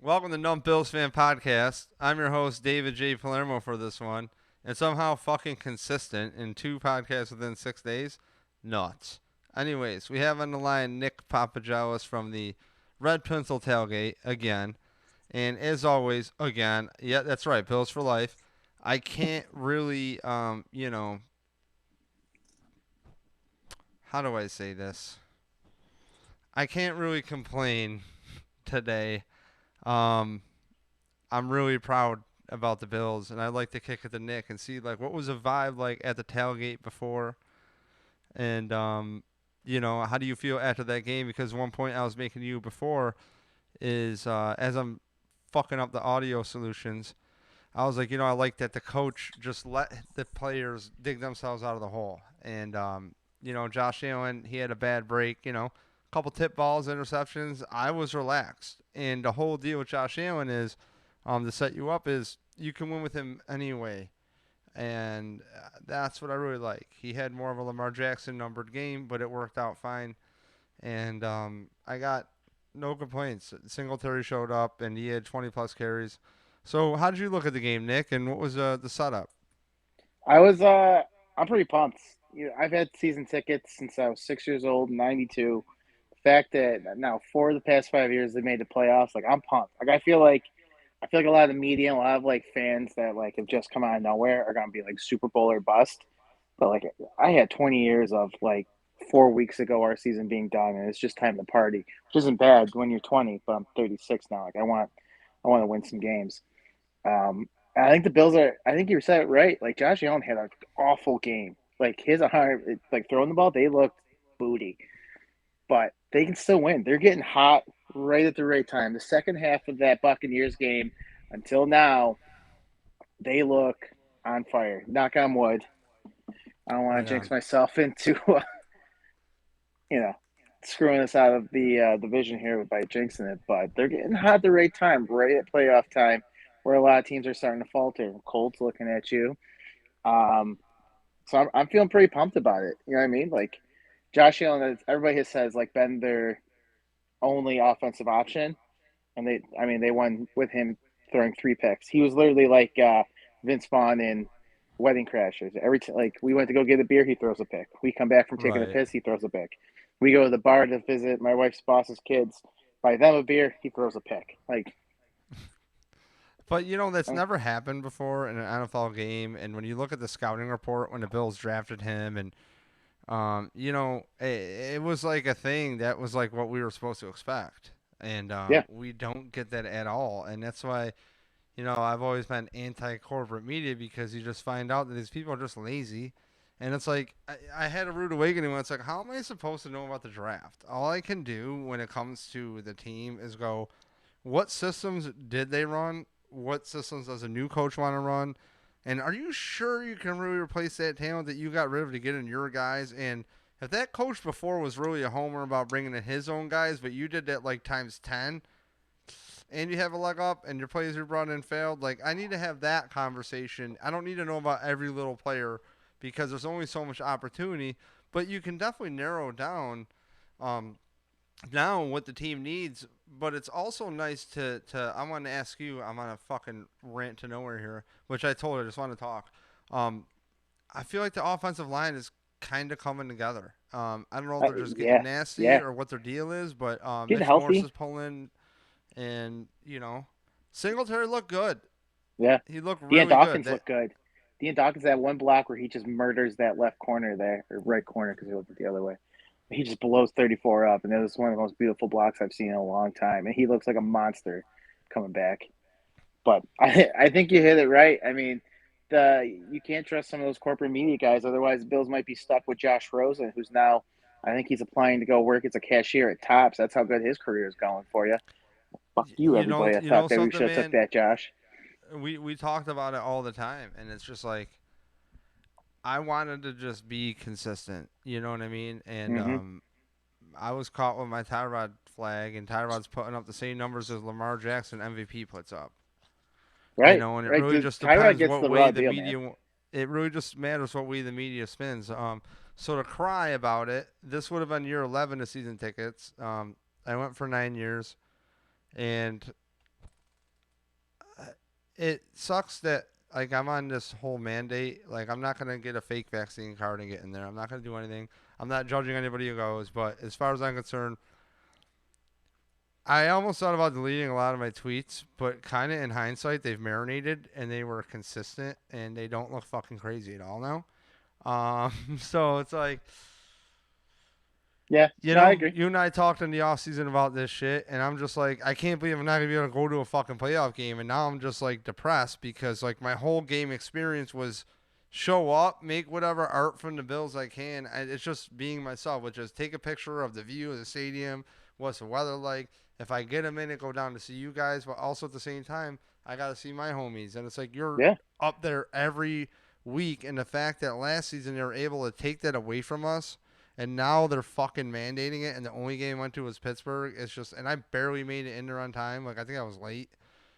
Welcome to Numb Bills Fan Podcast. I'm your host, David J. Palermo, for this one. And somehow fucking consistent in 2 podcasts within 6 days. Nuts. Anyways, we have on the line Nick Papagelis from the Red Pencil Tailgate again. And as always, again, yeah, that's right, Bills for life. I can't really, how do I say this? I can't really complain today. Um, I'm really proud about the Bills, and I'd like to kick it to Nick and see like what was the vibe like at the tailgate before, and how do you feel after that game? Because one point I was making to you before is as I'm fucking up the audio solutions, I was like, I like that the coach just let the players dig themselves out of the hole, and Josh Allen, he had a bad break, couple tip balls, interceptions. I was relaxed, and the whole deal with Josh Allen is to set you up is you can win with him anyway. And that's what I really like. He had more of a Lamar Jackson numbered game, but it worked out fine. And I got no complaints. Singletary showed up, and he had 20 plus carries. So how did you look at the game, Nick? And what was the setup? I was I'm pretty pumped. I've had season tickets since I was 6 years old, '92. The fact that now 4 of the past 5 years they made the playoffs, like I'm pumped. I feel like a lot of the media, a lot of like fans that like have just come out of nowhere are gonna be like Super Bowl or bust. But like I had 20 years of like 4 weeks ago our season being done, and it's just time to party, which isn't bad when you're 20. But I'm 36 now. Like I want to win some games. I think the Bills are. I think you said it right. Like Josh Allen had an awful game. Like his arm, like throwing the ball, they looked booty, but they can still win. They're getting hot right at the right time. The second half of that Buccaneers game until now, they look on fire. Knock on wood. I don't want Right to jinx on. myself into, you know, screwing us out of the division here by jinxing it, but they're getting hot at the right time, right at playoff time, where a lot of teams are starting to falter. Colts looking at you. Um, so I'm feeling pretty pumped about it. You know what I mean? Like Josh Allen, everybody has says like been their only offensive option, and they won with him throwing 3 picks. He was literally like Vince Vaughn in Wedding Crashers. Like we went to go get a beer, he throws a pick. We come back from taking a Right. piss, he throws a pick. We go to the bar to visit my wife's boss's kids, buy them a beer, he throws a pick. Like, But that's never happened before in an NFL game. And when you look at the scouting report when the Bills drafted him, and it was like a thing that was like what we were supposed to expect, and yeah, we don't get that at all. And that's why I've always been anti-corporate media because you just find out that these people are just lazy. And it's like I had a rude awakening when it's like, how am I supposed to know about the draft? All I can do when it comes to the team is go, what systems did they run? What systems does a new coach want to run? And are you sure you can really replace that talent that you got rid of to get in your guys? And if that coach before was really a homer about bringing in his own guys, but you did that like times 10, and you have a leg up and your players you brought in failed, like I need to have that conversation. I don't need to know about every little player because there's only so much opportunity, but you can definitely narrow down um, now what the team needs. But it's also nice to I want to ask you. I'm on a fucking rant to nowhere here, which I told her I just want to talk. Um, I feel like the offensive line is kind of coming together. I don't know if they're just getting yeah, nasty yeah. or what their deal is, but Getting Mitch Morse healthy. is pulling, and Singletary looked good. Yeah. He looked Dean really good. Dawkins That looked good. Dean Dawkins had one block where he just murders that left corner there, or right corner because he looked the other way. He just blows 34 up, and it was one of the most beautiful blocks I've seen in a long time. And he looks like a monster coming back. But I think you hit it right. I mean, you can't trust some of those corporate media guys. Otherwise, the Bills might be stuck with Josh Rosen, who's now, I think he's applying to go work as a cashier at Tops. That's how good his career is going for you. Fuck you, you know everybody. I you know thought that we something, should have took man. that, Josh. We talked about it all the time, and it's just like I wanted to just be consistent. You know what I mean? And Mm-hmm. I was caught with my Tyrod flag, and Tyrod's putting up the same numbers as Lamar Jackson MVP puts up. Right, And it right. really just Tyrod depends gets what the way raw the deal, man. media. It really just matters what way the media spins. So to cry about it, this would have been year 11 of season tickets. I went for 9 years, and it sucks that like I'm on this whole mandate. Like I'm not gonna get a fake vaccine card and get in there. I'm not gonna do anything. I'm not judging anybody who goes, but as far as I'm concerned, I almost thought about deleting a lot of my tweets, but kind of in hindsight, they've marinated and they were consistent and they don't look fucking crazy at all now. So it's like, Yeah, you no, I know, agree. you and I talked in the off season about this shit, and I'm just like, I can't believe I'm not gonna be able to go to a fucking playoff game, and now I'm just like depressed because like my whole game experience was show up, make whatever art from the Bills I can. It's just being myself, which is take a picture of the view of the stadium, what's the weather like. If I get a minute, go down to see you guys, but also at the same time, I gotta see my homies, and it's like you're Yeah, up there every week, and the fact that last season they were able to take that away from us and now they're fucking mandating it, and the only game I went to was Pittsburgh. It's just, and I barely made it in there on time. Like I think I was late.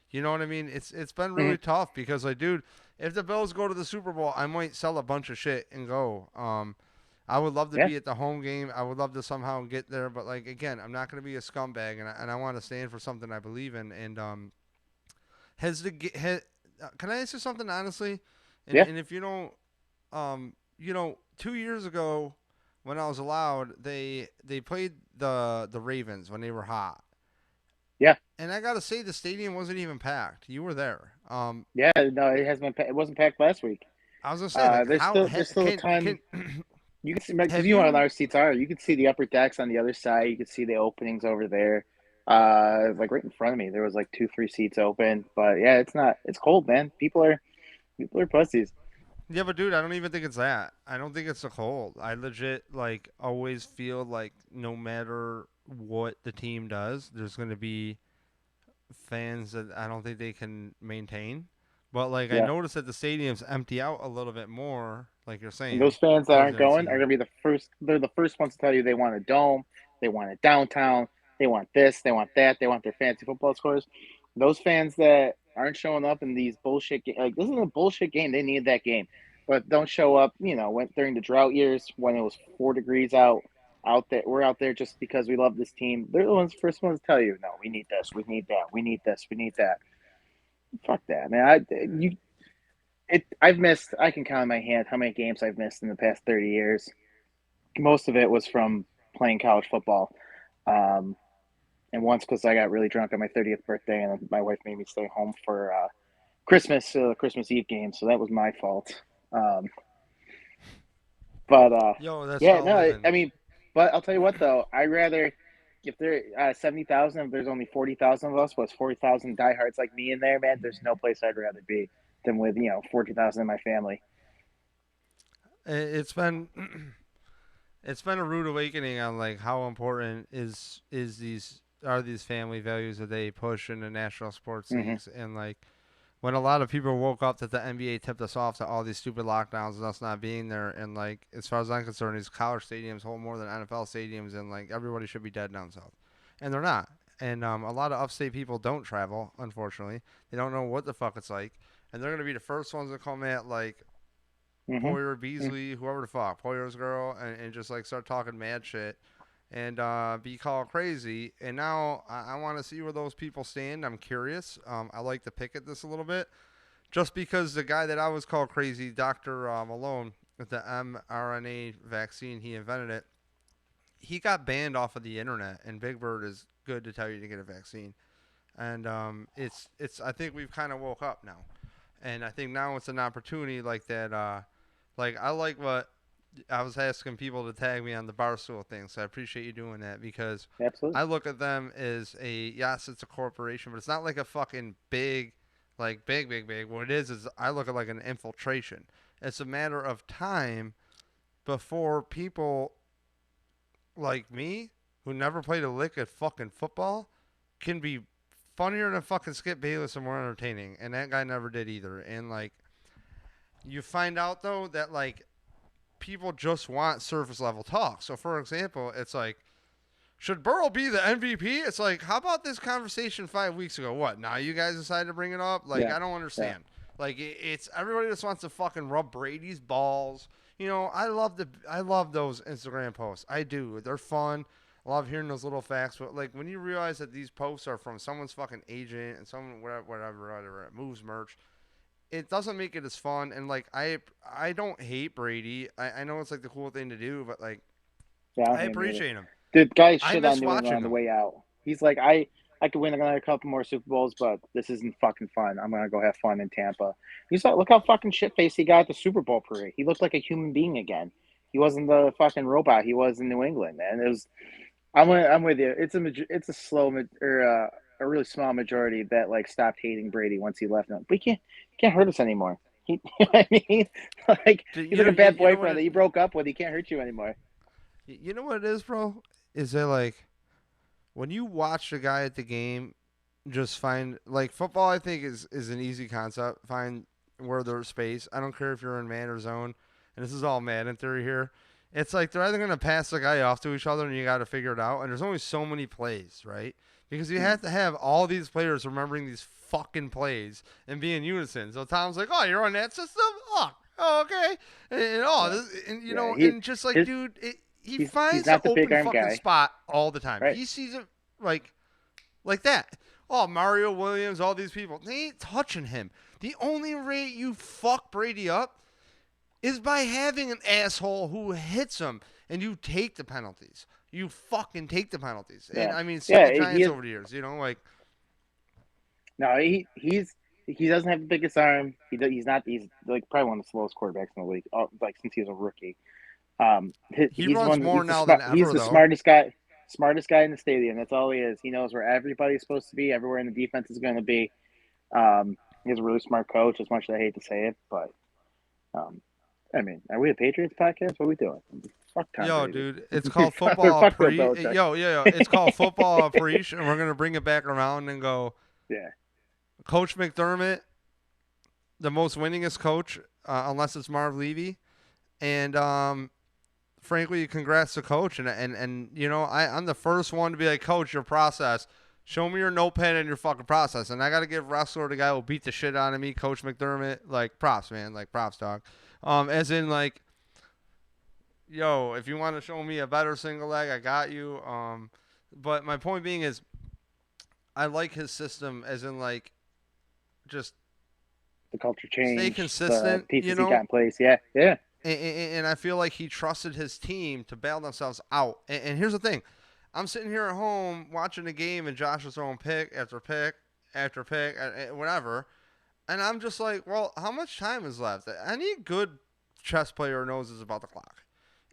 You know what I mean? It's been hmm really tough because like, dude, if the Bills go to the Super Bowl, I might sell a bunch of shit and go. I would love to yeah, be at the home game. I would love to somehow get there, but like again, I'm not gonna be a scumbag, and I want to stand for something I believe in. And has the has, can I ask you something honestly? And yeah, and if you don't, 2 years ago when I was allowed, they played the Ravens when they were hot, yeah, and I gotta say the stadium wasn't even packed. You were there. yeah. No, it has been. It wasn't packed last week. I was gonna say like how There's still a can ton. You can see because have you know how you our seats are. You can see the upper decks on the other side. You can see the openings over there. Like right in front of me, there was like two, three seats open. But yeah, it's not. It's cold, man. People are pussies. yeah, but dude, I don't even think it's that. I don't think it's the cold. I legit like always feel like no matter what the team does, there's gonna be fans that I don't think they can maintain. But like I Yeah, noticed that the stadiums empty out a little bit more, like you're and saying, those fans that towards aren't the end of the going are season. gonna be the first. They're the first ones to tell you they want a dome, they want it downtown, they want this, they want that, they want their fancy football scores. Those fans that aren't showing up in these bullshit like this is a bullshit game. They need that game, but don't show up. When during the drought years when it was 4 degrees out there, we're out there just because we love this team. They're the ones first ones to tell you, no, we need this, we need that, we need this, we need that. Fuck that, man. I've missed. I can count on my hand how many games I've missed in the past 30 years. Most of it was from playing college football, um, and once because I got really drunk on my 30th birthday, and my wife made me stay home for Christmas Eve game, so that was my fault. Um, but Yo, that's yeah, called no, living. I mean, but I'll tell you what though, I rather if there 70,000, if there's only 40,000 of us, was 40,000 diehards like me in there, man. There's no place I'd rather be than with 40,000 in my family. It's been it's been a rude awakening on like how important is these are these family values that they push in the national sports Hmm. leagues, and like when a lot of people woke up that the NBA tipped us off to all these stupid lockdowns and us not being there, and like as far as I'm concerned, these college stadiums hold more than NFL stadiums, and like everybody should be dead down south, and they're not. And a lot of upstate people don't travel, unfortunately. They don't know what the fuck it's like, and they're gonna be the first ones to come at like Hmm. Poyer Beasley, whoever the fuck, Poyer's girl, and just like start talking mad shit and be called crazy. And now I want to see where those people stand. I'm curious. I like to pick at this a little bit just because the guy that I was called crazy, Dr. Malone, with the mRNA vaccine, he invented it. He got banned off of the internet, and Big Bird is good to tell you to get a vaccine. And it's I think we've kind of woke up now, and I think now it's an opportunity like that. Like I like what I was asking people to tag me on the Barstool thing, so I appreciate you doing that because Absolutely. I look at them as yes, it's a corporation, but it's not like a fucking big, like big. What it is I look at like an infiltration. It's a matter of time before people like me, who never played a lick of fucking football, can be funnier than fucking Skip Bayless and more entertaining, and that guy never did either. And like you find out though that like people just want surface level talk. So for example, it's like, should Burrow be the MVP? It's like, how about this conversation 5 weeks ago? What? Now you guys decided to bring it up? Like, Yeah. I don't Yeah. understand. Like, it's everybody just wants to fucking rub Brady's balls. I love those Instagram posts. I do. They're fun. I love hearing those little facts. But like when you realize that these posts are from someone's fucking agent and someone whatever moves merch, it doesn't make it as fun. And like I don't hate Brady. I know it's like the cool thing to do, but like Yeah, I don't I hate him either. appreciate him. The guy I shit on miss New England watching on the him. way out. He's like, I could win another couple more Super Bowls, but this isn't fucking fun. I'm gonna go have fun in Tampa. He's like, look how fucking shit faced he got at the Super Bowl parade. He looked like a human being again. He wasn't the fucking robot he was in New England, man. It was. I'm with you. It's a a really small majority that like stopped hating Brady once he left. But he can't hurt us anymore. You know what I mean? Like he's You like know a bad you know what boyfriend that it you broke up with. He can't hurt you anymore. you know what it is, bro? Is that like when you watch a guy at the game just find like football I think is an easy concept. Find where there's space. I don't care if you're in man or zone. And this is all Madden theory here. It's like they're either gonna pass the guy off to each other and you gotta figure it out. And there's only so many plays, right? Because you Hmm. have to have all these players remembering these fucking plays and be in unison. So Tom's like, "Oh, you're on that system? Oh, okay." Yeah, And you yeah. know, and just like, His, dude, he he's finds the not the big open arm fucking guy, spot all the time. right? He sees it like that. Oh, Mario Williams, all these people, they ain't touching him. The only way you fuck Brady up is by having an asshole who hits him and you take the penalties. You fucking take the penalties. And Yeah, I mean, see the yeah. He Giants is over the years, you know, like no. He doesn't have the biggest arm. He's not. He's like probably one of the slowest quarterbacks in the league. Like since he was a rookie. he runs more He's the now than smart. He's ever, the though. smartest guy in the stadium. That's all he is. He knows where everybody's supposed to be, everywhere in the defense is going to be. He's a really smart coach. As much as I hate to say it, but um, I mean, are we a Patriots podcast? What are we doing? Fuck Tom Yo, Brady. dude, it's called football Fuck Bill pre. Belichick. It's called football preach, and we're gonna bring it back around and go. Yeah, Coach McDermott, the most winningest coach, unless it's Marv Levy, and frankly, congrats to coach. And you know, I'm the first one to be like, coach, your process. Show me your notepad and your fucking process. And I got to give wrestler the guy who beat the shit out of me, Coach McDermott, like props, man, like props, dog. As in like, yo, if you want to show me a better single leg, I got you. But my point being is, I like his system, as in like, just the culture stay changed. The consistent, you pieces he got know. in place. Yeah, yeah. And I feel like he trusted his team to bail themselves out. And here's the thing: I'm sitting here at home watching the game, and Josh is throwing pick after pick after pick, whatever. And I'm just like, well, how much time is left? Any good chess player knows it's about the clock.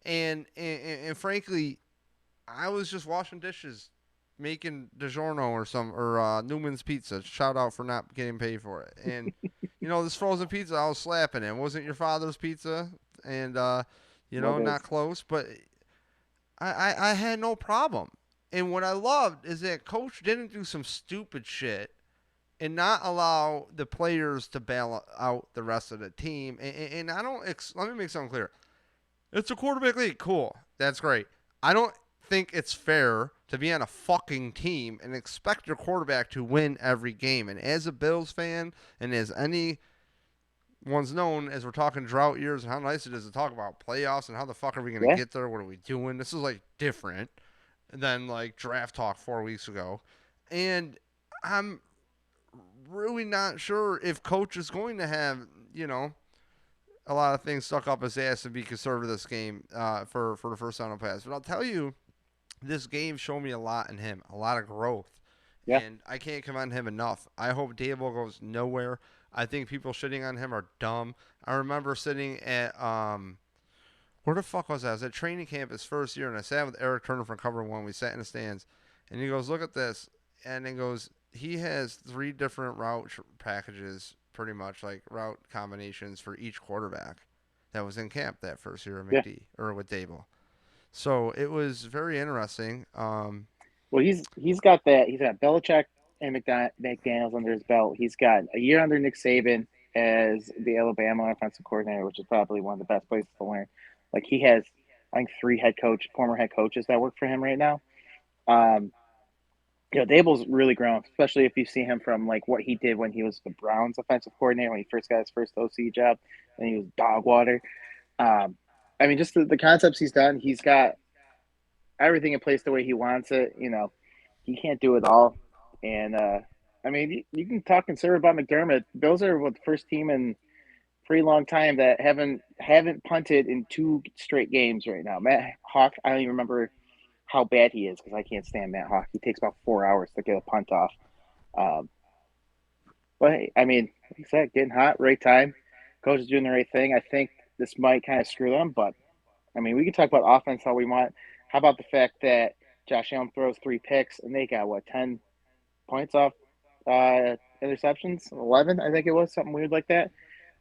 And frankly, I was just washing dishes, making DiGiorno or Newman's Pizza. Shout out for not getting paid for it. And you know, this frozen pizza, I was slapping it. It wasn't your father's pizza, and you What know, is? not close, but I had no problem. And what I loved is that coach didn't do some stupid shit and not allow the players to bail out the rest of the team. And I don't. Let me make something clear. It's a quarterback league. Cool. That's great. I don't think it's fair to be on a fucking team and expect your quarterback to win every game. And as a Bills fan, and as anyone's known, as we're talking drought years and how nice it is to talk about playoffs and how the fuck are we going to Yeah, get there? What are we doing? This is like different than like draft talk 4 weeks ago. And I'm really not sure if coach is going to have, you know, a lot of things stuck up his ass to be conservative this game for the first down pass. But I'll tell you, this game showed me a lot in him, a lot of growth, yeah. and I can't commend him enough. I hope Dable goes nowhere. I think people shitting on him are dumb. I remember sitting at where the fuck was I? I was at training camp his first year, and I sat with Eric Turner from Cover One. We sat in the stands, and he goes, "Look at this," and he goes, "He has three different route packages, pretty much like route combinations for each quarterback that was in camp that first year of Yeah. McD or with Dable." So it was very interesting. Well, he's got that. He's got Belichick and McDaniel's under his belt. He's got a year under Nick Saban as the Alabama offensive coordinator, which is probably one of the best places to learn. Like he has, I think, three former head coaches that work for him right now. Um, Dable's really grown, especially if you see him from like what he did when he was the Browns offensive coordinator when he first got his first OC job, and he was dog water. Um, I mean, just the concepts he's done. He's got everything in place the way he wants it. He can't do it all. And I mean, you can talk conservative about McDermott. Bills are what the first team in a pretty long time that haven't punted in two straight games right now. Matt Hawk, I don't even remember how bad he is because I can't stand Matt Hawk. He takes about 4 hours to get a punt off. Um, but hey, I mean, like I said, getting hot, right time. Coach is doing the right thing. I think this might kind of screw them, but I mean, we can talk about offense all we want. How about the fact that Josh Allen throws 3 picks and they got what 10 points off interceptions? 11, I think it was something weird like that.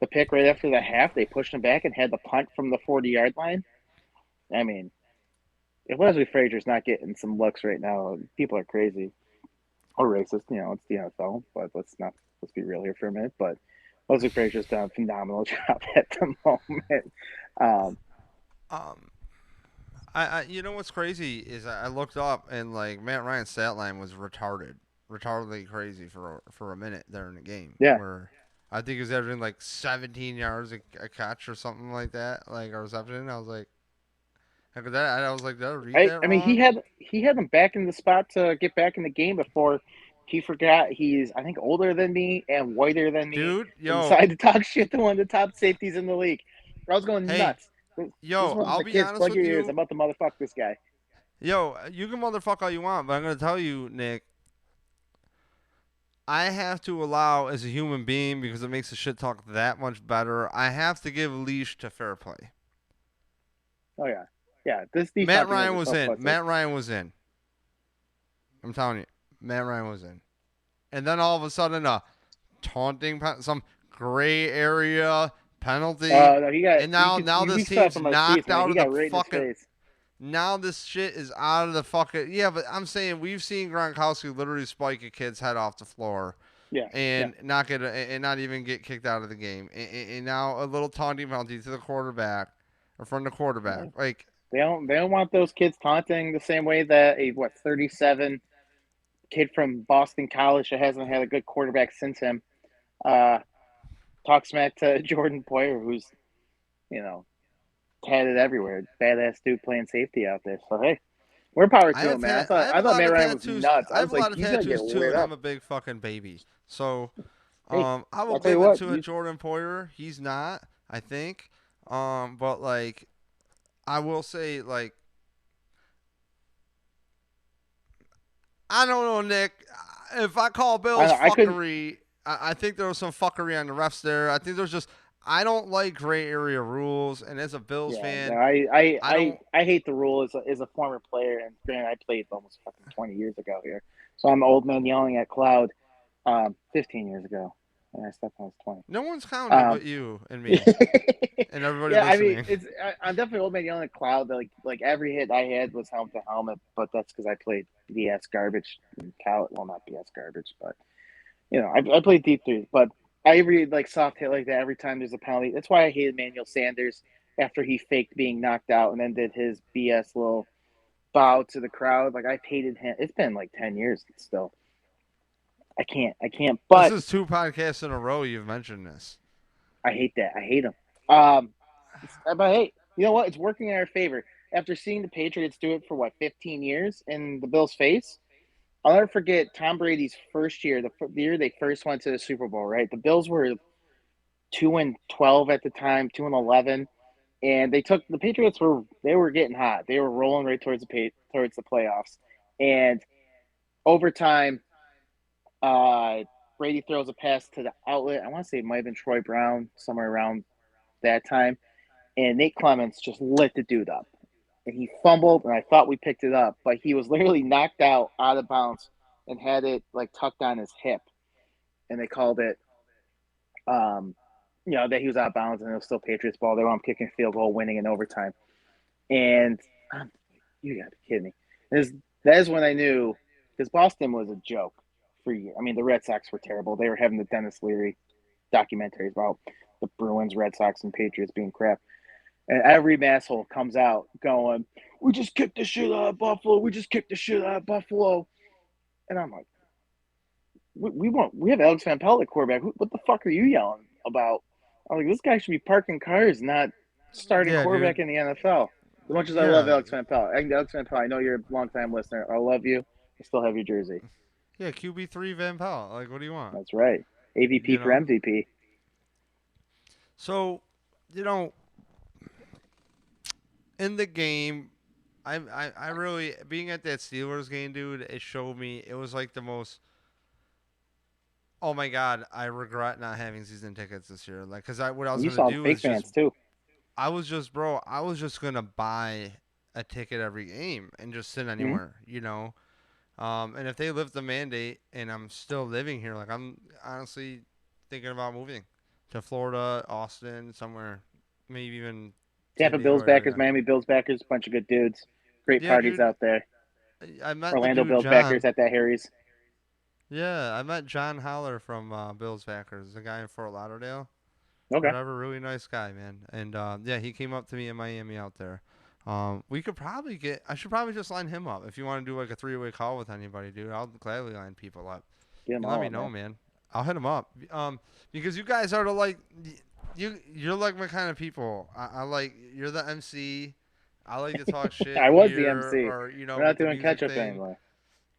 The pick right after the half, they pushed him back and had the punt from the 40-yard line. I mean, if Leslie Frazier's not getting some looks right now, people are crazy or racist. It's the NFL, but let's be real here for a minute. But Leslie Frazier's done a phenomenal job at the moment. Um, Um, you know what's crazy is I looked up and like Matt Ryan's stat line was retardedly crazy for a minute there in the game yeah, where I think he was averaging like 17 yards a catch or something like that, like a reception. I was like, how could that? I was like, did I read that I mean wrong, he had him back in the spot to get back in the game before he forgot he's I think older than me and whiter than me dude? and Yo, decided to talk shit to one of the top safeties in the league. I was going hey, nuts. This yo, one of I'll the be kids, honest plug your with ears. I'm you. about to motherfuck this guy. Yo, you can motherfuck all you want, but I'm gonna tell you, Nick, I have to allow as a human being because it makes the shit talk that much better. I have to give leash to fair play. Oh yeah, yeah. This these Matt talking guys Ryan are was so in. pussy. Matt Ryan was in. I'm telling you, Matt Ryan was in. And then all of a sudden, a taunting, some gray area penalty, No, he got and you now could now we this saw it team's from our seats, knocked man. out He of the got right in his fucking. face. Now this shit is out of the fucking. Yeah, but I'm saying we've seen Gronkowski literally spike a kid's head off the floor Yeah, yeah. and not even get kicked out of the game. And now a little taunting penalty to the quarterback or from the quarterback. Like, They don't want those kids taunting the same way that a 37 kid from Boston College that hasn't had a good quarterback since him uh talk smack to Jordan Poyer, who's you know tatted everywhere, badass dude playing safety out there. So hey, more power to him, man. I I thought have I a thought lot Matt of Ryan was tattoos. nuts. I I have was a like, lot of he's gonna get tattoos too, lit and I'm up. a big fucking baby. So, Hey, I will I'll tell you give it what, to a Jordan Poyer. He's not, I think. But like, I will say, like, I don't know, Nick. If I call Bills I couldn't. fuckery, I think there was some fuckery on the refs there. I think there's just I don't like gray area rules, and as a Bills Yeah, no, fan, I I don't. I hate the rule as a former player, and granted, I played almost fucking 20 years ago here, so I'm an old man yelling at cloud. 15 years ago, and I stepped when I was 20. No one's counting but you and me and everybody Yeah, I mean, listening. I'm definitely old man yelling at cloud. Like every hit I had was helmet to helmet, but that's because I played BS garbage in college. Well, not BS garbage, but I played deep threes. But I read like soft hit like that every time there's a penalty. That's why I hated Manuel Sanders after he faked being knocked out and then did his BS little bow to the crowd. Like I've hated him. It's been like 10 years still. I can't. This But is two podcasts in a row you've mentioned this. I hate that. I hate him. Um, but hey, you know what? It's working in our favor. After seeing the Patriots do it for what 15 years in the Bills' face, I'll never forget Tom Brady's first year, the year they first went to the Super Bowl. Right, the Bills were 2-12 at the time, 2-11, and the Patriots were getting hot. They were rolling right towards the playoffs, and overtime, uh, Brady throws a pass to the outlet. I want to say it might have been Troy Brown somewhere around that time, and Nate Clements just lit the dude up, and he fumbled, and I thought we picked it up, but he was literally knocked out of bounds and had it like tucked on his hip, and they called it that he was out of bounds and it was still Patriots ball. They were on kicking field goal, winning in overtime. And you got to be kidding me. That is when I knew because Boston was a joke for years. I mean, the Red Sox were terrible. They were having the Dennis Leary documentaries about the Bruins, Red Sox, and Patriots being crap. And every asshole comes out going, "We just kicked the shit out of Buffalo. We just kicked the shit out of Buffalo." And I'm like, we have Alex Van Pelt at quarterback. What the fuck are you yelling about? I'm like, this guy should be parking cars, not starting Yeah, quarterback dude. in the NFL. As much as I love Yeah, Alex Van Pelt, Alex Van Pelt, I know you're a longtime listener. I love you. I still have your jersey. yeah, QB3 Van Pelt. Like, what do you want? That's right. AVP You for know. MVP. So, you know, in the game, I really being at that Steelers game, dude. It showed me it was like the most. Oh my god, I regret not having season tickets this year. Like, cause what I was You gonna saw do fake is just fans too. I was just gonna buy a ticket every game and just sit Mm-hmm. anywhere, you know. And if they lift the mandate and I'm still living here, like I'm honestly thinking about moving to Florida, Austin, somewhere, maybe even San Tampa Diego Bills backers, area. Miami Bills backers, bunch of good dudes. Great Yeah, parties dude. out there. I met the Orlando dude Bills backers John. at that Harry's. Yeah, I met John Holler from Bills Backers, the guy in Fort Lauderdale. Okay. Whatever, really nice guy, man. And yeah, he came up to me in Miami out there. We could probably get. I should probably just line him up if you want to do like a three-way call with anybody, dude. I'll gladly line people up. Get them You let all me up, know, man. man. I'll hit him up. Because you guys are the like, you're like my kind of people. I like you're the MC. I like to talk shit I was the here, MC. or We're not with the doing catch music up thing. anymore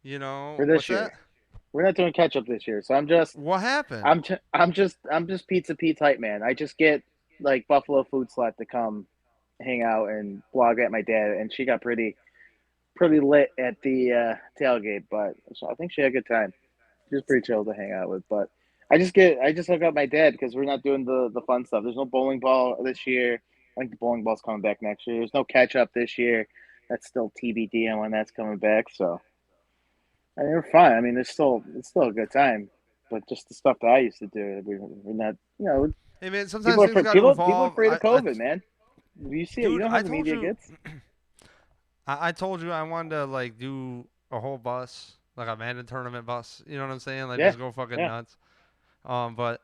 You know for what's this year. that? We're not doing catch up this year. So What happened? I'm just Pizza Pete type man. I just get like Buffalo Food Slut to come hang out and blog at my dad, and she got pretty lit at the tailgate. But so I think she had a good time. She was pretty chill to hang out with. But I just hook up my dad because we're not doing the fun stuff. There's no bowling ball this year. I think the bowling ball's coming back next year. There's no catch up this year. That's still TBD on when that's coming back. So I mean, we're fine. I mean, it's still a good time. But just the stuff that I used to do, we're not. You know, Hey man, sometimes things got to people are evolve. afraid of COVID, man. You see it. You Dude, know how I the told media you, gets. I told you I wanted to like do a whole bus, like a Madden tournament bus. You know what I'm saying? Like Yeah, just go fucking yeah. nuts. But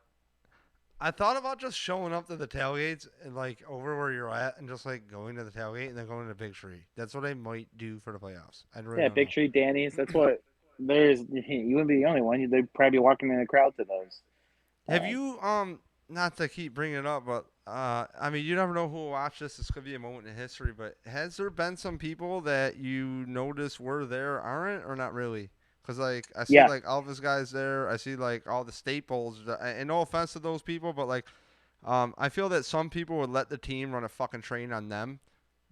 I thought about just showing up to the tailgates and like over where you're at and just like going to the tailgate and then going to Big Tree. That's what I might do for the playoffs. I really Yeah, don't Big know. Tree Danny's. That's what there's. You wouldn't be the only one. They'd probably be walking in a crowd to those. Have Um, you not to keep bringing it up, but I mean you never know who will watch this. This could be a moment in history. But has there been some people that you notice were there aren't or not really? Cause like I see yeah, like Elvis guys there. I see like all the staples. And no offense to those people, but like I feel that some people would let the team run a fucking train on them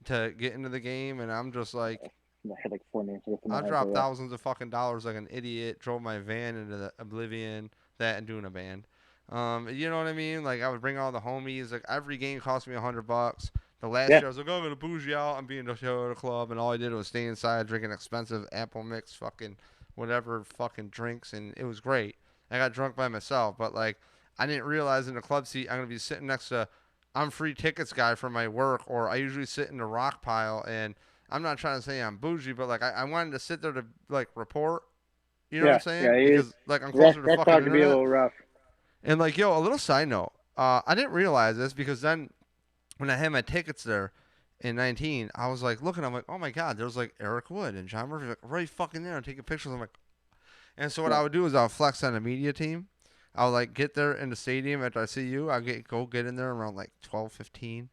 to get into the game, and I'm just like, I had like four names off my I head, but dropped yeah, thousands of fucking dollars like an idiot, drove my van into the oblivion, that and doing a band. You know what I mean? Like I would bring all the homies. Like every game cost me $100. The last yeah, year I was like, oh, I'm gonna bougie out. I'm being to show at a club, and all I did was stay inside drinking expensive apple mix, fucking whatever fucking drinks, and it was great. I got drunk by myself, but like I didn't realize in the club seat I'm gonna be sitting next to I'm free tickets guy from my work, or I usually sit in the rock pile and I'm not trying to say I'm bougie, but like I wanted to sit there to like report. You know what I'm yeah, yeah. saying? Because like I'm That closer to that fucking crowd could be a internet. little rough. And like yo, a little side note. I didn't realize this because then when I had my tickets there in 19, I was like looking. I'm like, oh my god, there's like Eric Wood and John Murphy like right fucking there and taking pictures. I'm like, and so what Yeah, I would do is I would flex on the media team. I would like get there in the stadium after I see you. I go get in there around like 12:15,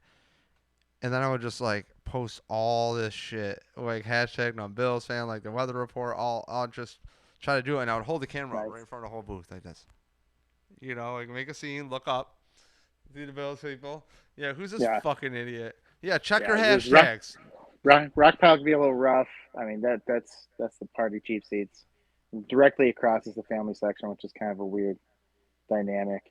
and then I would just like post all this shit, like hashtag on Bills fan, like the weather report. I'll just try to do it, and I would hold the camera up right nice. in front of the whole booth like this. You know, like make a scene, look up, see the Bills people. Yeah, who's this Yeah, fucking idiot? Yeah, check your yeah. There's rock, hashtags. rock pile could be a little rough. I mean that's the party cheap seats. Directly across is the family section, which is kind of a weird dynamic.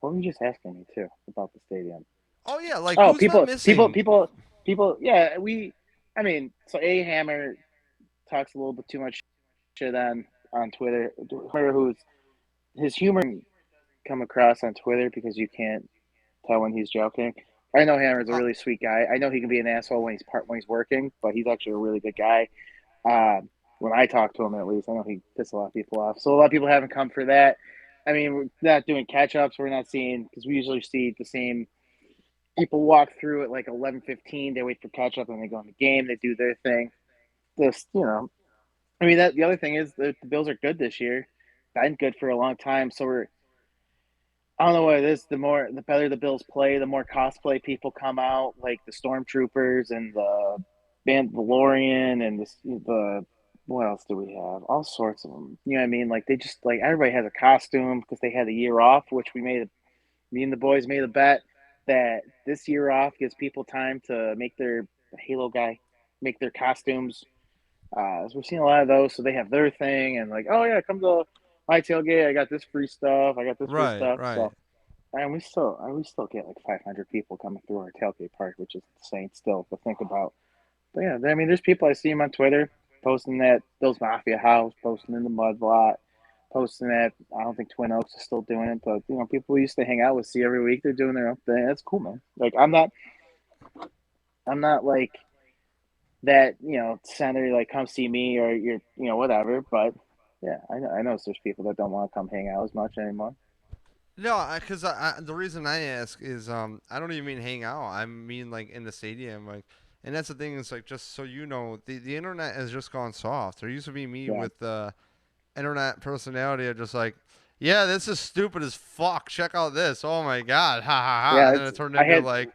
What were you just asking me too about the stadium? Oh yeah, like Oh, who's been missing? people. Yeah, we. I mean, so A Hammer talks a little bit too much shit on Twitter. Who's his humor doesn't come across on Twitter because you can't tell when he's joking. I know Hammer's a Uh, really sweet guy. I know he can be an asshole when he's working, but he's actually a really good guy. When I talk to him, at least, I know he pisses a lot of people off. So a lot of people haven't come for that. I mean, we're not doing catch ups. We're not seeing because we usually see the same people walk through at like 11:15. They wait for catch up and they go in the game. They do their thing. This, you know, I mean, that the other thing is the Bills are good this year. Been good for a long time. So I don't know what it is. The better the Bills play, the more cosplay people come out, like the stormtroopers and the Mandalorian and the what else do we have? All sorts of them. You know what I mean? Like they just like everybody has a costume because they had a year off, which me and the boys made a bet that this year off gives people time to make their Halo guy make their costumes. So we're seeing a lot of those, so they have their thing and like, oh yeah, come to my tailgate. I got this free stuff. I got this free Right, stuff. right. So and we still get like 500 people coming through our tailgate park, which is insane still to think about. But yeah, I mean, there's people I see them on Twitter posting that Bill's Mafia House, posting in the Mud Lot, posting that. I don't think Twin Oaks is still doing it, but people we used to hang out with, see every week, they're doing their own thing. That's cool, man. Like I'm not like that, center like come see me or you're, whatever. But yeah, I know there's people that don't want to come hang out as much anymore. No, because the reason I ask is I don't even mean hang out. I mean like in the stadium, like, and that's the thing is like just so you know, the internet has just gone soft. There used to be me Yeah, with the internet personality of just like, yeah, this is stupid as fuck. Check out this. Oh my god, ha ha ha. yeah. And then It's it turned I into had like,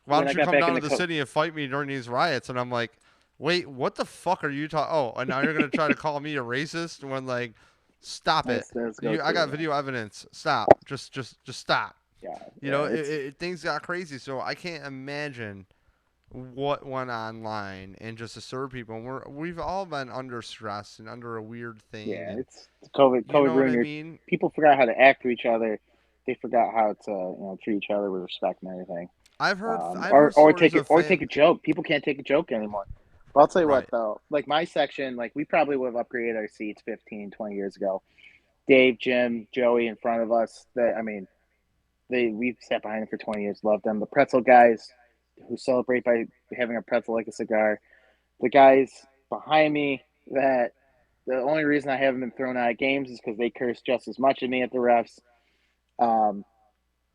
why when don't I you got come back down in to the the city and fight me during these riots? And I'm like, wait, what the fuck are you talking? Oh, and now you're gonna try to call me a racist when like, stop it. let's go I got through. video evidence. Stop. Just stop. Yeah, You yeah. know, It's things got crazy, so I can't imagine what went online and just to serve people. And we've all been under stress and under a weird thing, Yeah, and it's COVID. you COVID know what ruined I your. mean. People forgot how to act to each other. They forgot how to treat each other with respect and everything. I've Or heard stories of take a joke. People can't take a joke anymore. But I'll tell you what right. though, like my section, like we probably would have upgraded our seats 15, 20 years ago. Dave, Jim, Joey in front of us. I mean, we've sat behind them for 20 years. Love them. The pretzel guys who celebrate by having a pretzel like a cigar. The guys behind me that the only reason I haven't been thrown out of games is because they curse just as much at me at the refs. Um,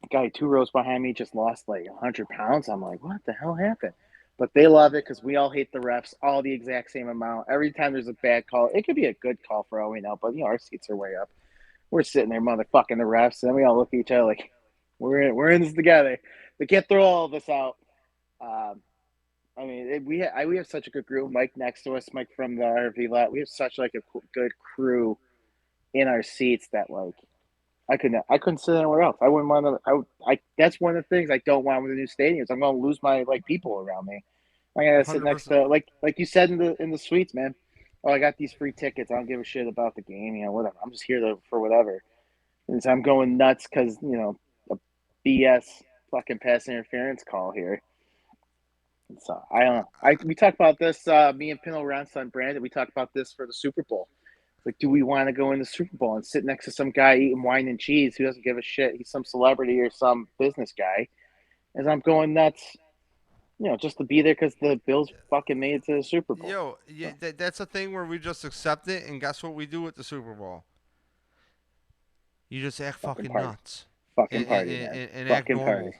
the guy 2 rows behind me just lost like 100 pounds. I'm like, what the hell happened? But they love it because we all hate the refs all the exact same amount. Every time there's a bad call, it could be a good call for all we know, but our seats are way up. We're sitting there motherfucking the refs, and then we all look at each other like, we're in this together. They can't throw all of us out. Um, I mean, we have such a good group. Mike next to us, Mike from the RV lot. We have such like a good crew in our seats that like I couldn't sit anywhere else. I wouldn't want to. That's one of the things I don't want with the new stadiums. I'm going to lose my like people around me. I gotta sit next 100%. to like you said in the suites, man. Oh, I got these free tickets. I don't give a shit about the game. Whatever. I'm just here for whatever. And so I'm going nuts because a BS fucking pass interference call here. So I don't know. We talked about this. Me and Pinto Ron son Brandon. We talked about this for the Super Bowl. Like, do we want to go in the Super Bowl and sit next to some guy eating wine and cheese who doesn't give a shit? He's some celebrity or some business guy. As I'm going nuts, just to be there because the Bills fucking made it to the Super Bowl. Yo, yeah, So, that's a thing where we just accept it, and guess what we do with the Super Bowl? You just act fucking fucking party, nuts fucking party, man, and act fucking party. normal.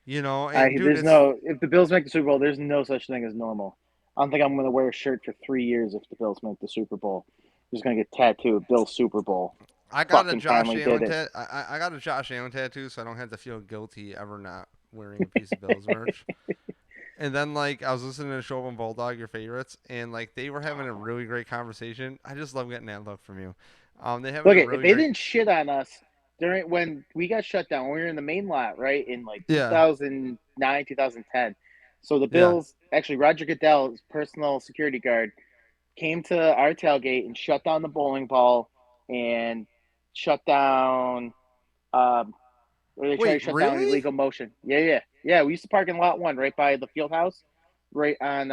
You know, and dude, There's it's no if the Bills make the Super Bowl, there's no such thing as normal. I don't think I'm going to wear a shirt for 3 years if the Bills make the Super Bowl. I'm just going to get tattooed Bill Super Bowl. I got a Fucking Josh finally did Allen it. I got a Josh Allen tattoo, so I don't have to feel guilty ever not wearing a piece of Bills merch. And then like I was listening to Show 'em Bulldog, your favorites, and like they were having a really great conversation. I just love getting that look from you. They having Look, a if really they great didn't shit on us during when we got shut down, when we were in the main lot, right in like yeah 2009, 2010. So the yeah. Bills, actually, Roger Goodell's personal security guard came to our tailgate and shut down the bowling ball and shut down, or they tried to Wait, shut down really? illegal motion. Yeah, yeah, yeah. We used to park in lot one, right by the field house, right on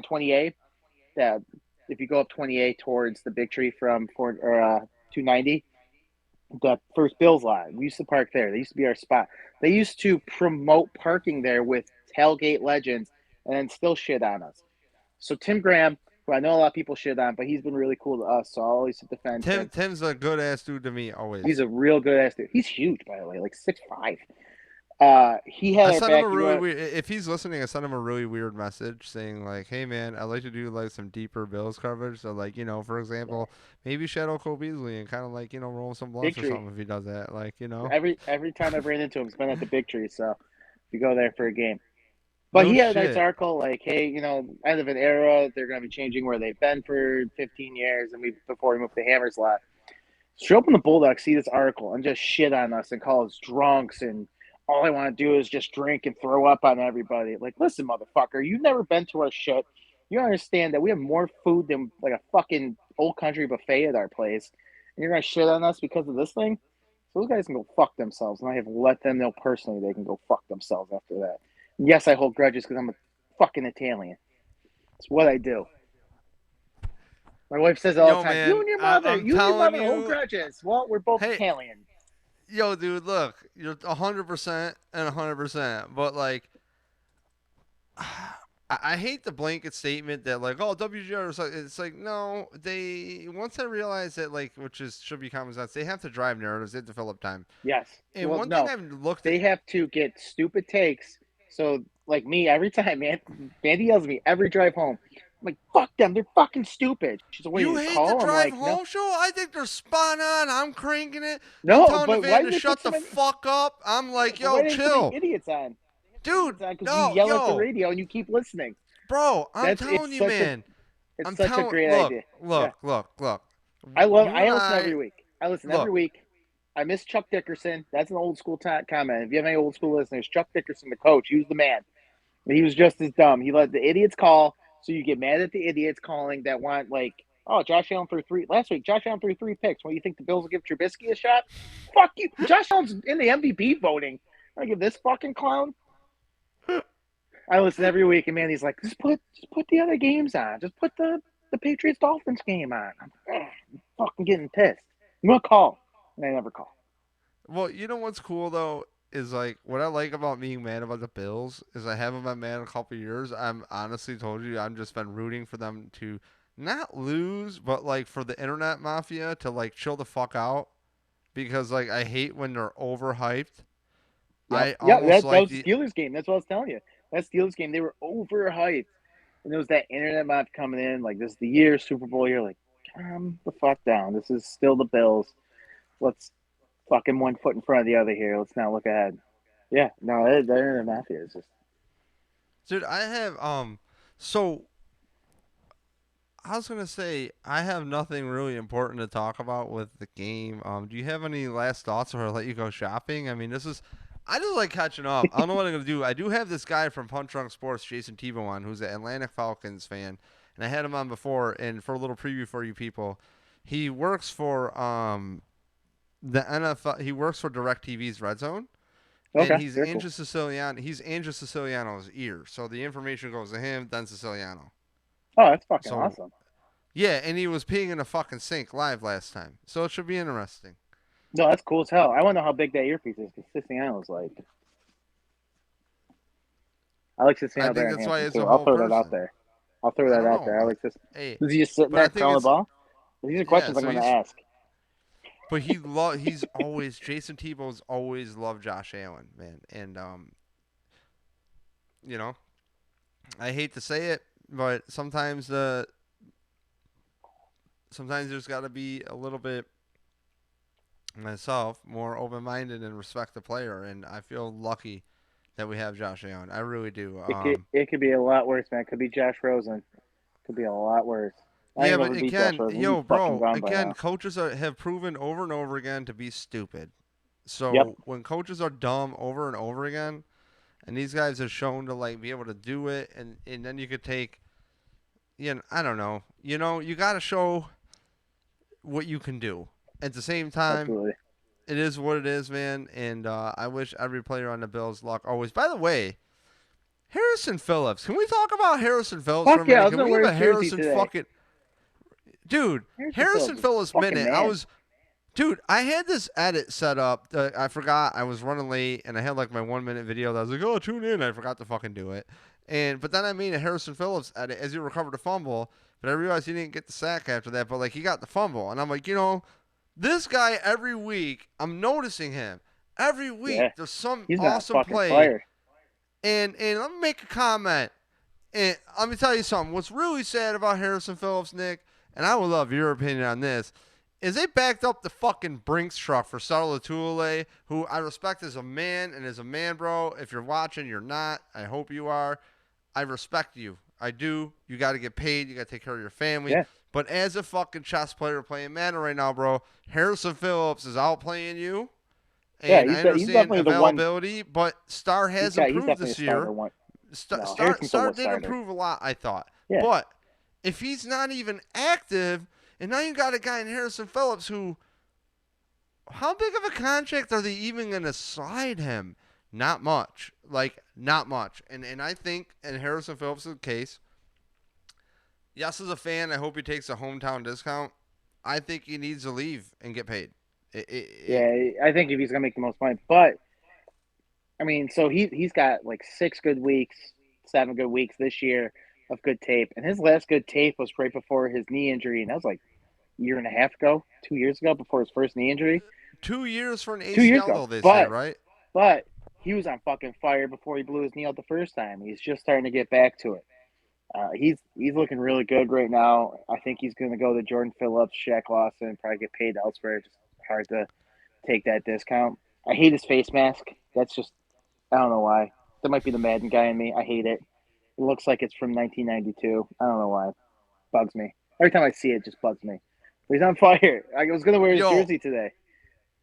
28. Yeah, if you go up 28 towards the big tree from 290, the first Bills lot. We used to park there. They used to be our spot. They used to promote parking there with tailgate legends and then still shit on us. So Tim Graham, who I know a lot of people shit on, but he's been really cool to us, so I'll always defend him. Tim's a good ass dude to me He's always. a real good ass dude. He's huge, by the way, like 6'5". He had I our sent him back. a You know really what? weird. If he's listening, I sent him a really weird message saying like, "Hey man, I'd like to do like some deeper Bills coverage. So like, for example, maybe shadow Cole Beasley and kind of like roll some Big blunts or Tree. something if he does that. Like. Every time I've ran into him, it's been at the Big Tree. So we go there for a game. But No he had a nice shit. article like, hey, end of an era. They're going to be changing where they've been for 15 years, and before we moved to Hammer's Lot. Show up in the Bulldogs, see this article, and just shit on us and call us drunks, and all I want to do is just drink and throw up on everybody. Like, listen, motherfucker, you've never been to our shit. You understand that we have more food than like a fucking old country buffet at our place, and you're gonna shit on us because of this thing. So those guys can go fuck themselves, and I have let them know personally they can go fuck themselves after that. And yes, I hold grudges because I'm a fucking Italian. It's what I do. My wife says it all the Yo time. man, I'm You and your telling mother hold you. grudges. Well, we're both Hey, Italian. yo, dude, look, you're 100% and 100%, but like. I hate the blanket statement that like, oh, WGR is like, it's like, no, they once they realize that like, which is should be common sense, they have to drive narratives, they have to fill up time. Yes. And Well, one thing no, I've looked at, they have to get stupid takes. So, like me, every time, man, Mandy yells at me every drive home. I'm like, fuck them. They're fucking stupid. She's like, what do you you hate the call? I'm drive like, no, home show. I think they're spot on. I'm cranking it. I'm no. telling the But why van do to they put shut so the many? fuck up. I'm Yeah, like, but why yo, do they put so many chill, idiots on? They have dude. idiots on because you No, yell at the yo, radio and you keep listening. bro. I'm That's telling you, man. it's I'm such a telling. great Look, idea. Yeah, look, look, look. You I and listen I, every week. I listen every look. week. I miss Chuck Dickerson. That's an old school comment. If you have any old school listeners, Chuck Dickerson, the coach, he was the man. He was just as dumb. He let the idiots call, so you get mad at the idiots calling that want like, oh, Josh Allen threw three last week. Josh Allen threw three picks. What do you think the Bills will give Trubisky a shot? Fuck you. Josh Allen's in the MVP voting. I give this fucking clown. I listen every week, and man, he's like, just put the other games on. Just put the Patriots Dolphins game on. I'm fucking getting pissed. I'm gonna call, and I never call. Well, you know what's cool though is like what I like about being mad about the Bills is I haven't been mad in a couple years. I'm honestly told you I'm just been rooting for them to not lose, but like for the internet mafia to like chill the fuck out because like I hate when they're overhyped. Yep. I Yeah, almost that like was the the Steelers game. That's what I was telling you. That Steelers game, they were overhyped. And there was that internet mob coming in, like this is the year, Super Bowl. You're like, calm the fuck down. This is still the Bills. Let's fucking one foot in front of the other here. Let's not look ahead. Yeah, no, the internet mafia is just dude. I have so I was gonna say I have nothing really important to talk about with the game. Do you have any last thoughts, or I'll let you go shopping? I mean, this is I just like catching up. I don't know what I'm gonna do. I do have this guy from Punch Drunk Sports, Jason Tebow, on, who's an Atlanta Falcons fan, and I had him on before. And for a little preview for you people, he works for the NFL. He works for DirecTV's Red Zone, and okay. he's Very cool. Andrew Siciliano. He's Andrew Siciliano's ear, so the information goes to him, then Siciliano. Oh, that's fucking So awesome. yeah, and he was peeing in a fucking sink live last time, so it should be interesting. No, that's cool as hell. I want to know how big that earpiece is because Siciliano is like, I like I Siciliano think better than that's why Hanson it's a too. I'll whole throw that out person. there. I'll throw I that don't out know, there. I like, like this. hey, Is he just sitting but I there think throwing the it's ball? These are yeah. questions I'm So going to he's ask. but he's always Jason Tebow's always loved Josh Allen, man, and you know I hate to say it, but sometimes there's got to be a little bit myself more open minded and respect the player, and I feel lucky that we have Josh Allen. I really do. It could be a lot worse, man. It could be Josh Rosen. Could be a lot worse. I Yeah, ain't but never beat Josh again, Rosen. He'd yo, be fucking bro, gone by again, now. coaches have proven over and over again to be stupid. Yep. So when coaches are dumb over and over again, and these guys are shown to like be able to do it, and then you could take, I don't know, you got to show what you can do. At the same time, Absolutely. it is what it is, man. And I wish every player on the Bills luck always. By the way, Harrison Phillips. Can we talk about Harrison Phillips for Fuck a yeah. I minute? was Can going we to have wear a his jersey Harrison today. fucking dude? Harrison Harrison Phillips is Phillips fucking minute. man. Dude, I had this edit set up. I forgot I was running late, and I had like my 1 minute video that I was like, "Oh, tune in." I forgot to fucking do it, but then I made a Harrison Phillips edit as he recovered a fumble, but I realized he didn't get the sack after that. But like he got the fumble, and I'm like, this guy every week, I'm noticing him Every week Yeah, there's some he's been on awesome fucking play. fire. And let me make a comment. And let me tell you something. What's really sad about Harrison Phillips, Nick, and I would love your opinion on this, is they backed up the fucking Brinks truck for Salatule, who I respect as a man and as a man, bro. If you're watching, you're not. I hope you are. I respect you. I do. You got to get paid. You got to take care of your family. Yeah, But as a fucking chess player playing Madden right now, bro, Harrison Phillips is outplaying you. yeah, And I he's understand definitely the one. availability, but Star has He's improved definitely a this starter year. one. No, Star Harrison's Star a did starter. improve a lot, I thought. Yeah, But if he's not even active, and now you got a guy in Harrison Phillips who, how big of a contract are they even going to slide him? Not much. Like, not much. And I think in Harrison Phillips' case, yes, as a fan, I hope he takes a hometown discount. I think he needs to leave and get paid. yeah. I think if he's gonna make the most money, but I mean, so he's got like 6 good weeks, 7 good weeks this year of good tape, and his last good tape was right before his knee injury, and that was like a year and a half ago, 2 years ago, before his first knee injury. 2 years for an 2 years ACL, ago, though, they say, but right? but he was on fucking fire before he blew his knee out the first time. He's just starting to get back to it. He's looking really good right now. I think he's going to go to Jordan Phillips, Shaq Lawson, and probably get paid elsewhere. Just hard to take that discount. I hate his face mask. That's just I don't know why. That might be the Madden guy in me. I hate it. It looks like it's from 1992. I don't know why. Bugs me. Every time I see it, it just bugs me. But he's on fire. I was gonna wear his Yo, jersey today.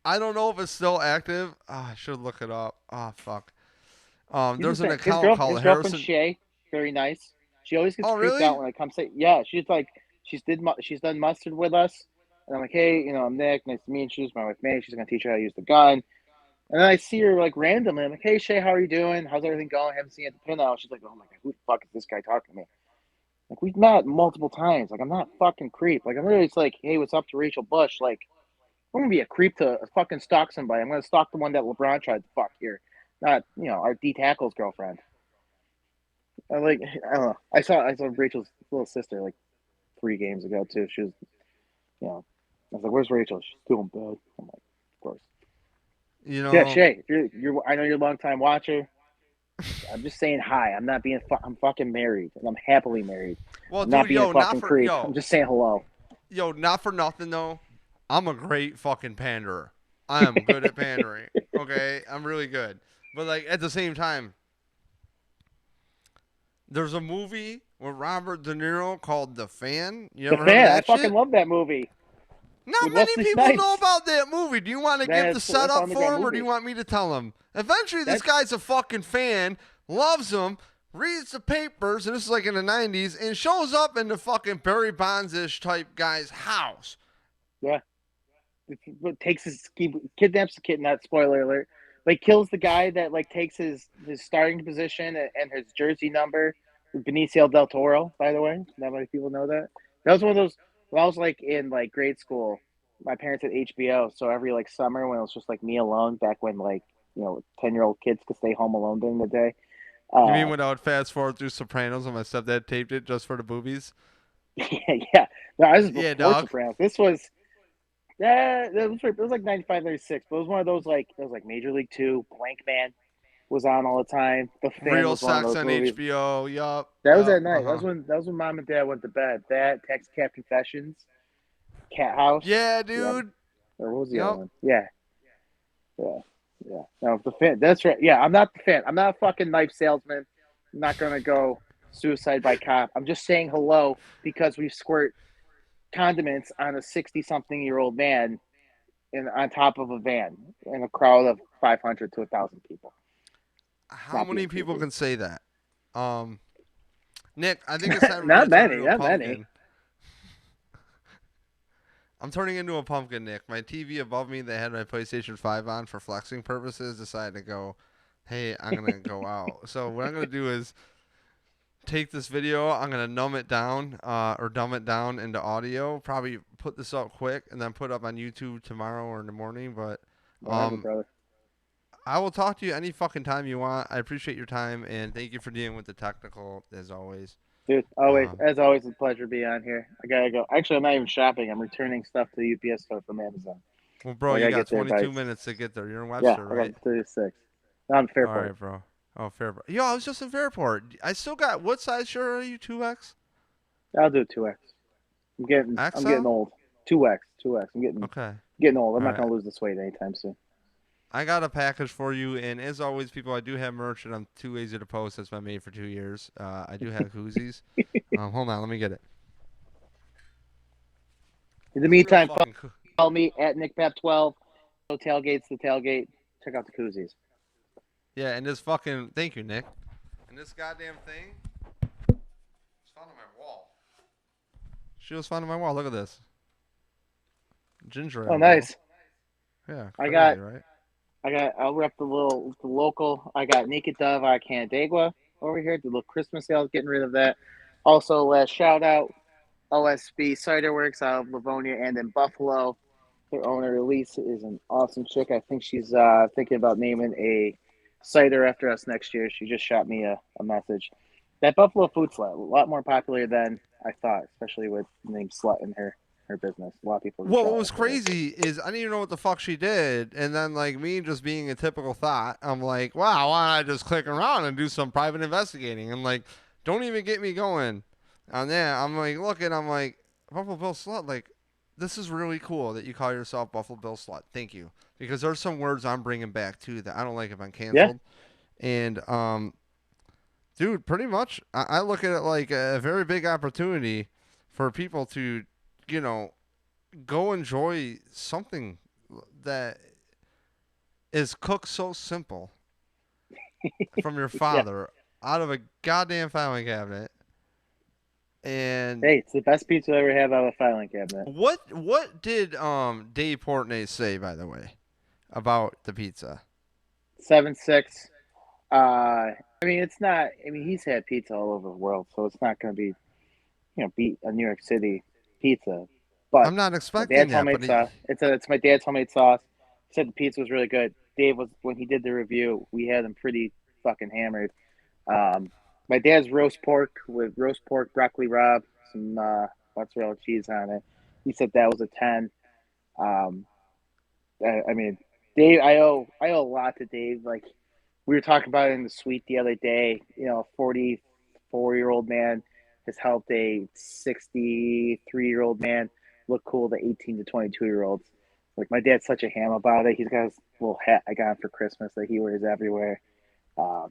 I don't know if it's still active. I should look it up. Oh, fuck. He's There's an insane. account His called girlfriend Harrison. Shay, very nice. She always gets Oh, creeped really? out when I come say, yeah. She's like, she's done mustard with us, and I'm like, hey, I'm Nick. Nice to meet you. She's my wife May. She's gonna teach her how to use the gun. And then I see her like randomly. I'm like, hey Shay, how are you doing? How's everything going? I haven't seen you at the Pinto. She's like, oh my god, who the fuck is this guy talking to me? Like we've met multiple times. Like I'm not fucking creep. Like I'm literally just like, hey, what's up to Rachel Bush? Like I'm gonna be a creep to fucking stalk somebody. I'm gonna stalk the one that LeBron tried to fuck here, not our D tackle's girlfriend. I don't know. I saw Rachel's little sister like 3 games ago too. She was I was like, where's Rachel? She's doing bad. I'm like, of course. You Yeah, know, Shay, you're I know you're a long time watcher. I'm just saying hi. I'm not being. I'm fucking married, and I'm happily married. well, I'm not dude, being a yo, not fucking for creep. I'm just saying hello. not for nothing though. I'm a great fucking panderer. I am good at pandering. Okay, I'm really good. But like at the same time, there's a movie with Robert De Niro called The Fan. You The ever heard of fan. I that fucking shit? love that movie Not with many Wesley people know Snipes. about that movie. Do you want to give the That's an setup underground for him, or do you movie. want me to tell him? Eventually, this That guy's a fucking fan, loves him, reads the papers, and this is like in the 90s, and shows up in the fucking Barry Bonds-ish type guy's house. yeah. It takes he kidnaps the kid. Not spoiler alert. Like kills the guy that like takes his starting position and his jersey number. Benicio del Toro, by the way. Not many people know that. That was one of those. When I was like in like grade school, my parents had HBO, so every like summer when it was just like me alone, back when like 10-year-old kids could stay home alone during the day. You mean Uh, when I would fast forward through Sopranos and my stepdad taped it just for the boobies? yeah, yeah. No, this is Yeah, before dog. Sopranos. This was yeah, it was like 95, 96, but it was one of those like it was like Major League Two, Blank Man was on all the time. The Fan Real was one of sex those on movies. HBO. Yup. That was Yup. at night. Uh-huh. That was when mom and dad went to bed. That Text Cat Confessions, Cat House. Yeah, Yep. dude. Or what was the other Yup. one? Yeah, yeah, yeah. No, the Fan. That's right. Yeah, I'm not the Fan. I'm not a fucking knife salesman. I'm not gonna go suicide by cop. I'm just saying hello because we squirt condiments on a 60-something-year-old man on top of a van in a crowd of 500 to 1,000 people. How Not many being people creepy. can say that? Um, Nick, I think it's time for me Not to turn many. into a Not many. pumpkin. I'm turning into a pumpkin, Nick. My TV above me that had my PlayStation 5 on for flexing purposes decided to go, hey, I'm going to go out. So what I'm going to do is take this video, I'm going to numb it down or dumb it down into audio, probably put this up quick and then put it up on YouTube tomorrow or in the morning. But Whatever, um, brother. I will talk to you any fucking time you want. I appreciate your time and thank you for dealing with the technical as always. Dude, always, Um, as always, it's a pleasure to be on here. I gotta go. Actually, I'm not even shopping. I'm returning stuff to the UPS store from Amazon. Well, So bro, I you gotta got get there by 22 minutes to get there. You're in yeah. Webster, I got right? 36. I'm All Fairport. right, bro. Oh, Fairport. Yo, I was just in Fairport. I still got. What size shirt are you? 2X? I'll do 2X. I'm getting XL? old. 2X, 2X. I'm Okay. getting old. I'm All not right. gonna lose this weight anytime soon. I got a package for you, and as always, people, I do have merch, and I'm too lazy to post. That's been made for 2 years. I do have koozies. Hold on, let me get it. In the It's a real meantime, fucking. follow me at NickPap12. Tailgate's the tailgate. Check out the koozies. Yeah, and this fucking. Thank you, Nick. And this goddamn thing was found on my wall. She was found on my wall. Look at this. Ginger Oh, ale, bro. nice. Yeah, I crazy, got right? I'll rep the local. I got Naked Dove out of Canandaigua over here. The little Christmas sales, getting rid of that. Also, last shout out OSB Cider Works out of Livonia and in Buffalo. Their owner Elise is an awesome chick. I think she's thinking about naming a cider after us next year. She just shot me a message. That Buffalo food slut, a lot more popular than I thought, especially with the name slut in her business. A lot of people reach Well, what out was after her. crazy is I didn't even know what the fuck she did, and then like me just being a typical thought, I'm like, wow, why don't I just click around and do some private investigating? And like, don't even get me going on that. I'm like looking, I'm like, Buffalo Bill Slut, like, this is really cool that you call yourself Buffalo Bill Slut. Thank you, because there's some words I'm bringing back too that I don't like if I'm Yeah, canceled, and dude, pretty much I look at it like a very big opportunity for people to, you know go enjoy something that is cooked so simple from your yeah. father out of a goddamn filing cabinet. And Hey, it's the best pizza I ever had out of a filing cabinet. what did Dave Portnoy say, by the way, about the pizza? 7-6. I mean, it's not. I mean, he's had pizza all over the world, so it's not going to be, beat a New York City pizza. But I'm not my expecting dad's that, homemade but he, sauce. It's my dad's homemade sauce. He said the pizza was really good. Dave was when he did the review. We had him pretty fucking hammered. Um, my dad's roast pork with roast pork, broccoli rabe, some mozzarella cheese on it. He said that was a 10. Um, I mean, Dave, I owe a lot to Dave. Like we were talking about it in the suite the other day. A 44-year-old man has helped a 63-year-old man look cool to 18 to 22-year-olds. Like my dad's such a ham about it. He's got his little hat I got him for Christmas that he wears everywhere. Uh,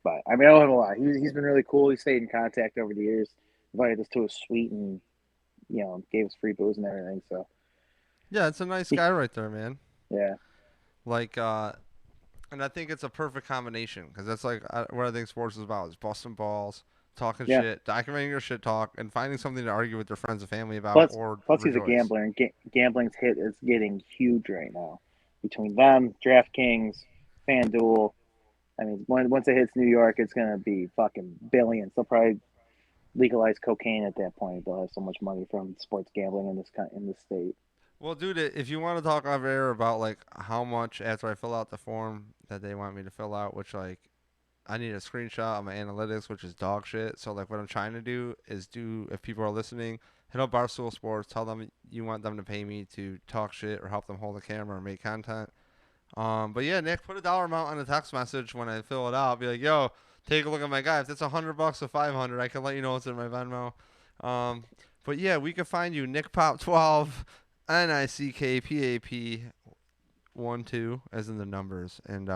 but I mean, I owe him a lot. He's been really cool. He stayed in contact over the years. Invited us to a suite and gave us free booze and everything. So yeah, it's a nice guy right there, man. yeah, Like, and I think it's a perfect combination because that's like what I think sports is about: is busting balls, talking yeah. shit, documenting your shit talk, and finding something to argue with your friends and family about Plus, or plus he's a rejoice. gambler, and gambling's hit is getting huge right now. Between them, DraftKings, FanDuel. I mean, once it hits New York, it's gonna be fucking billions. They'll probably legalize cocaine at that point. They'll have so much money from sports gambling in this state. Well, dude, if you want to talk off air about like how much after I fill out the form that they want me to fill out, which like I need a screenshot of my analytics, which is dog shit. So like what I'm trying to do is if people are listening, hit up Barstool Sports, tell them you want them to pay me to talk shit or help them hold the camera or make content. But yeah, Nick, put a dollar amount on a text message when I fill it out. Be like, yo, take a look at my guy. If it's $100 or 500, I can let you know it's in my Venmo. Um, but yeah, we can find you Nick Pop 12, NICKPAP 12, as in the numbers. And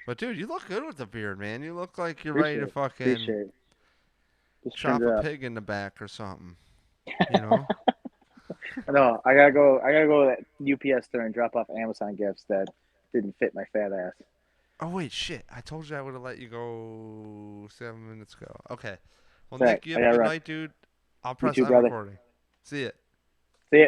but dude, you look good with the beard, man. You look like you're ready Appreciate to it. fucking Appreciate it. Just trimmed chop it a up. pig in the back or something. You know? I know. I gotta go to that UPS store and drop off Amazon gifts that didn't fit my fat ass. Oh wait, shit! I told you I would have let you go 7 minutes ago. Okay. Well, That's right. Nick, you I have a gotta good run. night, dude. I'll You press too, end brother. recording. See ya. See ya.